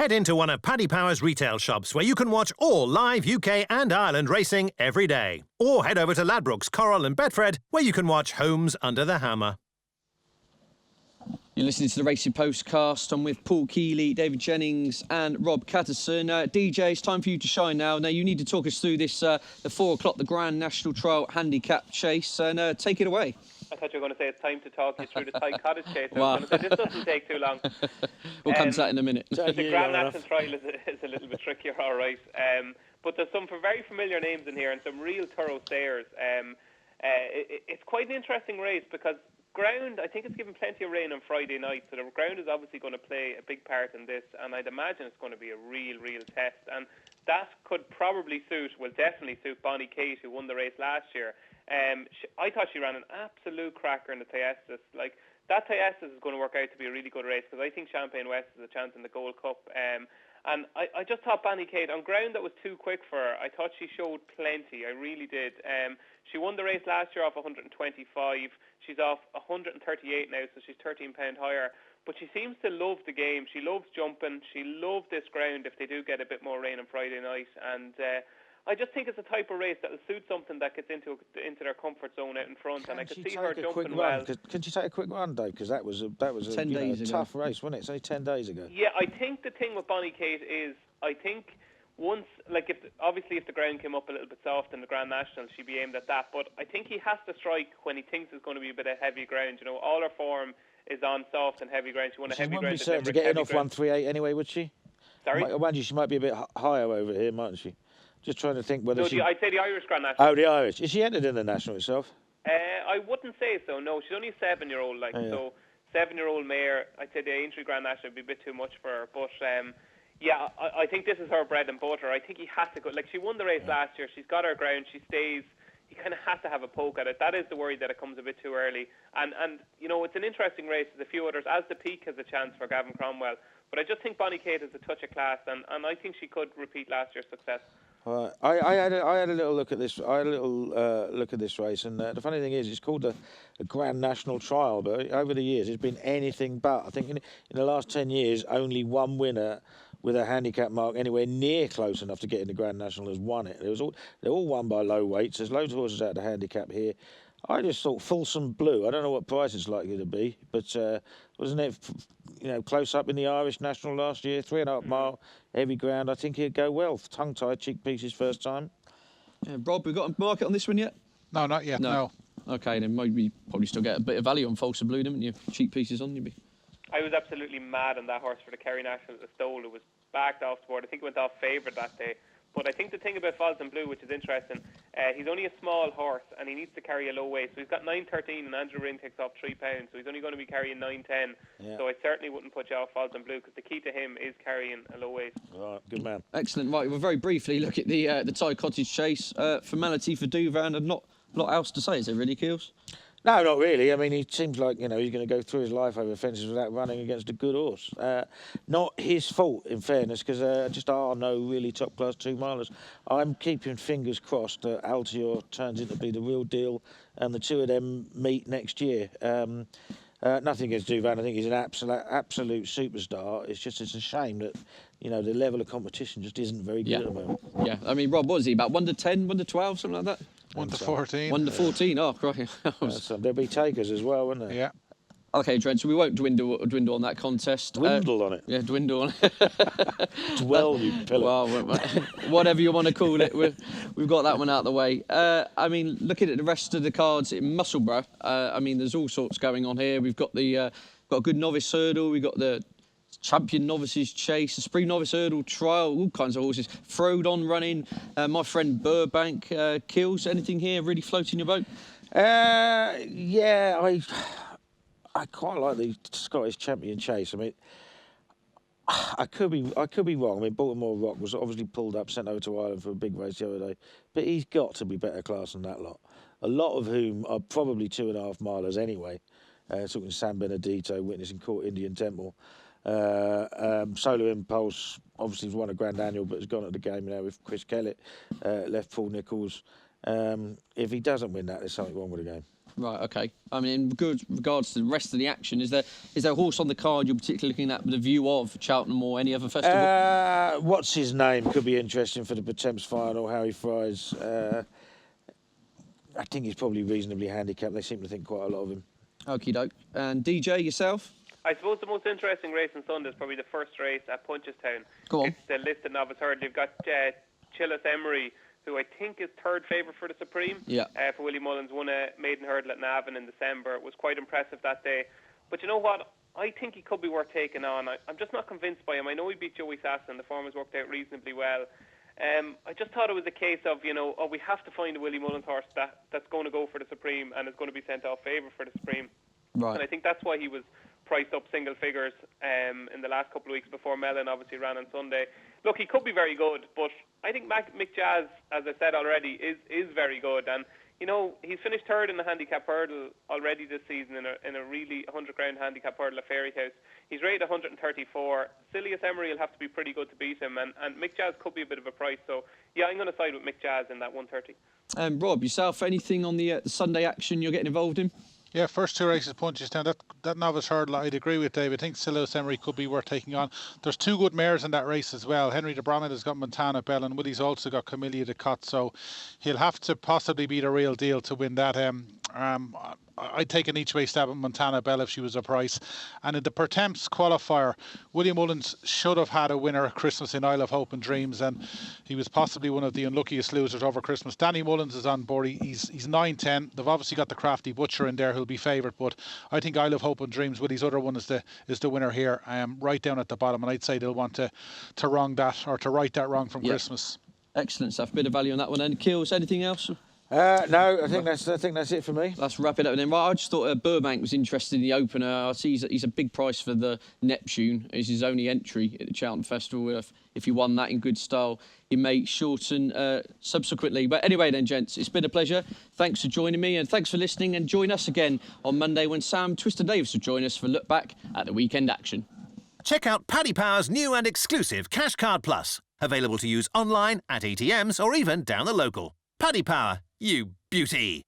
Head into one of Paddy Power's retail shops where you can watch all live UK and Ireland racing every day. Or head over to Ladbrokes, Coral and Betfred where you can watch Homes Under the Hammer. You're listening to the Racing Postcast. I'm with Paul Keeley, David Jennings and Rob Catterson. DJ, it's time for you to shine now. Now, you need to talk us through this, the 4 o'clock, the Grand National Trial Handicap Chase, and take it away. I thought you were going to say it's time to talk you through the Thai Cottage Chase. I Wow. was going to say, this doesn't take too long. We'll come to that in a minute. The Grand National Trial is a little bit trickier, all right. But there's some very familiar names in here and some real thorough stayers. It's quite an interesting race because ground, I think it's given plenty of rain on Friday night, so the ground is obviously going to play a big part in this, and I'd imagine it's going to be a real test. And that could probably definitely suit Bonnie Kate, who won the race last year. I thought she ran an absolute cracker in the Thyestes. Like, that Thyestes is going to work out to be a really good race because I think Champagne West has a chance in the Gold Cup. And I just thought Bonnie Kate, on ground that was too quick for her, I thought she showed plenty. I really did. She won the race last year off 125. She's off 138 now, so she's £13 higher. But she seems to love the game. She loves jumping. She loves this ground if they do get a bit more rain on Friday night. And I just think it's a type of race that will suit something that gets into their comfort zone out in front. And I could see her jumping well. Can she take a quick run, Dave? Because that was a 10 days ago. Tough race, wasn't it? It's only 10 days ago. Yeah, I think the thing with Bonnie Kate is, I think once, like, if the ground came up a little bit soft in the Grand National, she'd be aimed at that. But I think he has to strike when he thinks it's going to be a bit of heavy ground. You know, all her form is on soft and heavy ground. She won a heavy ground. She wouldn't be certain to get in off 138 anyway, would she? Sorry? I imagine she might be a bit higher over here, mightn't she? Just trying to think whether she... I'd say the Irish Grand National. Oh, the Irish. Is she entered in the National itself? I wouldn't say so, no. She's only a 7-year-old, like, so 7-year-old mare, I'd say the Aintree Grand National would be a bit too much for her. But, yeah, I think this is her bread and butter. I think he has to go... Like, she won the race last year. She's got her ground. She stays... He kind of has to have a poke at it. That is the worry that it comes a bit too early. And you know, it's an interesting race. There's a few others. As the Peak has a chance for Gavin Cromwell. But I just think Bonnie Kate is a touch of class, and I think she could repeat last year's success. I had a little look at this. I had a little look at this race, and the funny thing is, it's called a Grand National Trial. But over the years, it's been anything but. I think in the last 10 years, only one winner with a handicap mark anywhere near close enough to get in the Grand National has won it. They're all won by low weights. There's loads of horses out of the handicap here. I just thought Fulsome Blue. I don't know what price it's likely to be, but wasn't it, close up in the Irish National last year? 3.5 mile, heavy ground. I think he'd go well. Tongue-tied, cheek pieces first time. Yeah, Rob, we got a market on this one yet? No, not yet. No. Okay, then maybe probably still get a bit of value on Fulsome Blue, didn't you? Cheek pieces on, you'd be. I was absolutely mad on that horse for the Kerry National at the Stole. It was backed off the board. I think it went off favourite that day. But I think the thing about Fulsome Blue, which is interesting, he's only a small horse and he needs to carry a low weight. So he's got 9.13 and Andrew Rinn takes off 3 pounds. So he's only going to be carrying 9.10. Yeah. So I certainly wouldn't put you off Fulsome Blue because the key to him is carrying a low weight. All right, good man. Excellent. Right, we'll very briefly look at the Thai Cottage Chase. Formality for Duvan and not a lot else to say, is it really, Keels? No, not really. I mean, he seems like, he's going to go through his life over fences without running against a good horse. Not his fault, in fairness, because just are no really top-class 2-milers. I'm keeping fingers crossed that Altior turns into be the real deal and the two of them meet next year. Nothing against Duvan. I think he's an absolute superstar. It's a shame that, the level of competition just isn't very good at the moment. Yeah, I mean, Rob, what is he, about 1 to 10, 1 to 12, something like that? 1 to 14. 1 to 14, oh, crikey. There'll be takers as well, won't there? Yeah. OK, Trent, so we won't dwindle on that contest. Dwindle on it? Yeah, dwindle on it. Dwell, you pillar. Well, whatever you want to call it, we've got that one out of the way. I mean, looking at the rest of the cards in Musselburgh, I mean, there's all sorts going on here. We've got got a good novice hurdle. We've got the Champion Novices Chase, the Spring Novice Hurdle Trial, all kinds of horses. Frodon running. My friend Burbank Kills. Anything here really floating your boat? Yeah, I quite like the Scottish Champion Chase. I mean, I could be wrong. I mean, Baltimore Rock was obviously pulled up, sent over to Ireland for a big race the other day, but he's got to be better class than that lot. A lot of whom are probably 2.5 milers anyway. Talking San Benedito, Witnessing Court, Indian Temple. Solar Impulse obviously has won a Grand Annual, but has gone at the game now with Chris Kellett, left Paul Nicholls. If he doesn't win that, there's something wrong with the game. Right, okay. I mean, in good regards to the rest of the action, is there a horse on the card you're particularly looking at with a view of Cheltenham or any other festival? What's his name? Could be interesting for the Pertemps final. Harry Fry's. I think he's probably reasonably handicapped. They seem to think quite a lot of him. Okie doke. And DJ, yourself? I suppose the most interesting race on Sunday is probably the first race at Punchestown. Go on. It's the listed novice hurdle. You've got Chillis Emery, who I think is third favourite for the Supreme. Yeah. For Willie Mullins, won a maiden hurdle at Navan in December. It was quite impressive that day. But you know what? I think he could be worth taking on. I'm just not convinced by him. I know he beat Joey Sasson. The form has worked out reasonably well. I just thought it was a case of, we have to find a Willie Mullins horse that's going to go for the Supreme and is going to be sent off favourite for the Supreme. Right. And I think that's why he was priced up single figures in the last couple of weeks before Mellon obviously ran on Sunday. Look, he could be very good, but I think Mick Jazz, as I said already, is very good. And, he's finished third in the handicap hurdle already this season in a really 100-ground handicap hurdle at Fairyhouse. He's rated 134. Silius Emery will have to be pretty good to beat him, and Mick Jazz could be a bit of a price. So, yeah, I'm going to side with Mick Jazz in that 130. Rob, yourself, anything on the Sunday action you're getting involved in? Yeah, first two races Punchestown. That novice hurdle, I'd agree with Dave. I think Silius Emery could be worth taking on. There's two good mares in that race as well. Henry de Bromhead has got Montana Bell, and Willie's also got Camellia de Cotte, so he'll have to possibly be the real deal to win that. I'd take an each way stab at Montana Bell if she was a price. And in the Pertemps qualifier, William Mullins should have had a winner at Christmas in Isle of Hope and Dreams, and he was possibly one of the unluckiest losers over Christmas. Danny Mullins is on board. He's 9-10. They've obviously got the Crafty Butcher in there who'll be favourite, but I think Isle of Hope and Dreams, Willie's other one, is the winner here, right down at the bottom, and I'd say they'll want to wrong that, or to right that wrong from Christmas. Excellent stuff. Bit of value on that one. And Kills, anything else? No, I think that's it for me. Let's wrap it up then. Right, I just thought Burbank was interested in the opener. I see he's a big price for the Neptune. It's his only entry at the Cheltenham Festival. If he won that in good style, he may shorten subsequently. But anyway then, gents, it's been a pleasure. Thanks for joining me, and thanks for listening. And join us again on Monday when Sam Twister-Davis will join us for a look back at the weekend action. Check out Paddy Power's new and exclusive Cash Card Plus, available to use online, at ATMs, or even down the local. Paddy Power, you beauty.